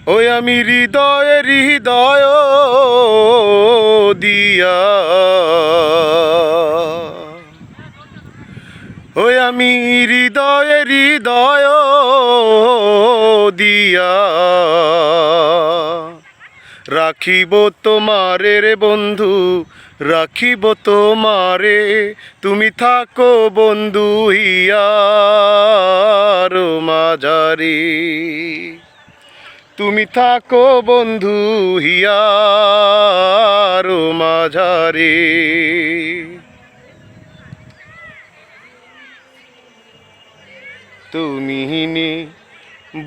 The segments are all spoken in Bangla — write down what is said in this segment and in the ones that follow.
ওই আমি হৃদয়ে হৃদয় দিয়া, ওই আমি হৃদয়ে হৃদয় দিয়া রাখিব তোমারে রে বন্ধু, রাখিব তোমারে। তুমি থাকো বন্ধু হিয়ার মাঝারে, তুমি থাকো বন্ধু হিয়ার মাঝারে। তুমি নে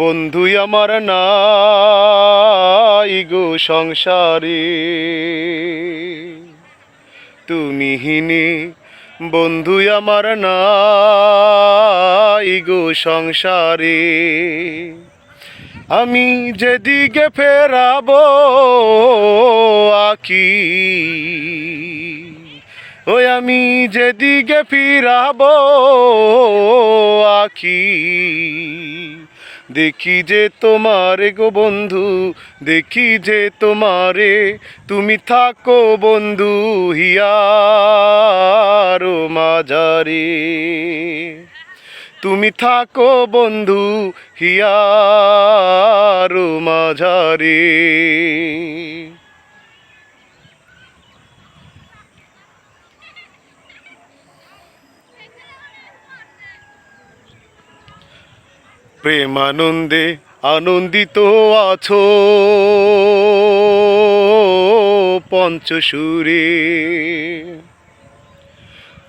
বন্ধু আমার নাই গো সংসারে, তুমি নে বন্ধু আমার নাই গো সংসারে। আমি যেদিকে ফেরাবো আঁকি, ওই আমি যেদিকে ফিরাবো আঁকি, দেখি যে তোমারে গো বন্ধু, দেখি যে তোমারে। তুমি থাকো বন্ধু হিয়ার মাঝারে, তুমি থাকো বন্ধু হিয়ার মাঝারে। প্রেমানন্দে আনন্দিত আছো পঞ্চসুরে,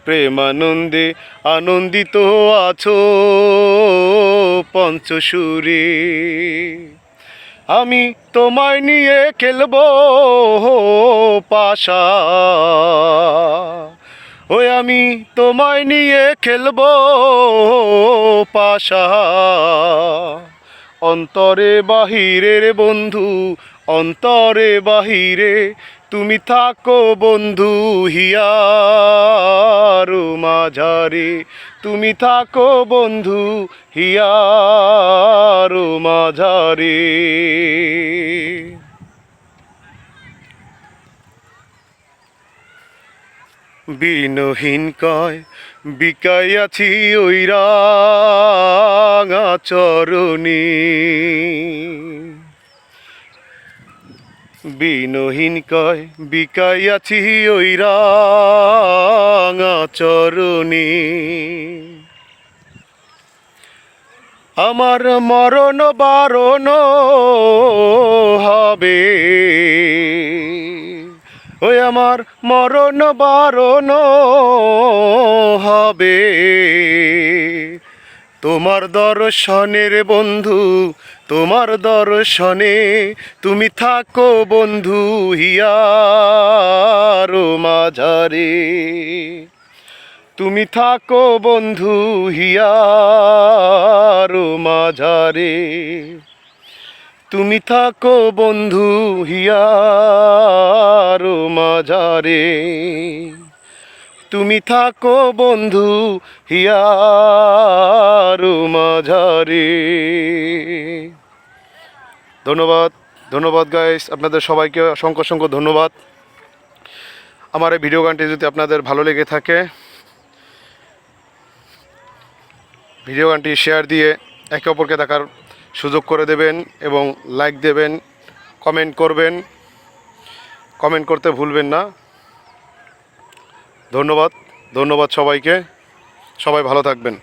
প্রেমানন্দে আনন্দিত আছো পঞ্চসুরে। আমি তোমায় নিয়ে খেলবো পাশা, ওই আমি তোমায় নিয়ে খেলবো পাশা। অন্তরে বাহিরে রে বন্ধু, অন্তরে বাহিরে। তুমি থাকো বন্ধু হিয়ার মাঝারে, তুমি থাকো বন্ধু হিয়ার মাঝারে। বিনহীন কয় বিকাইয়াছি ওই রাঙা চরণে, বিনহীন কয় বিকাইয়াছি ওই রাঙা চরণে। আমার মরণ বারণ হবে, ওই আমার মরণ বারণ হবে। তোমার দর্শনের বন্ধু, তোমার দর্শনে। তুমি থাকো বন্ধু হিয়ার মাঝারে, তুমি থাকো বন্ধু হিয়ার মাঝারে, তুমি থাকো বন্ধু হিয়ার মাঝারে, তুমি থাকো বন্ধু হিয়ার মাঝারে। ধন্যবাদ, ধন্যবাদ গাইস, আপনাদের সবাইকে অসংখ্য অসংখ্য ধন্যবাদ। আমার এই ভিডিও গানটি যদি আপনাদের ভালো লেগে থাকে, ভিডিও গানটি শেয়ার দিয়ে একে অপরকে দেখার সুযোগ করে দেবেন এবং লাইক দেবেন, কমেন্ট করবেন, কমেন্ট করতে ভুলবেন না। ধন্যবাদ, ধন্যবাদ সবাইকে, সবাই ভালো থাকবেন।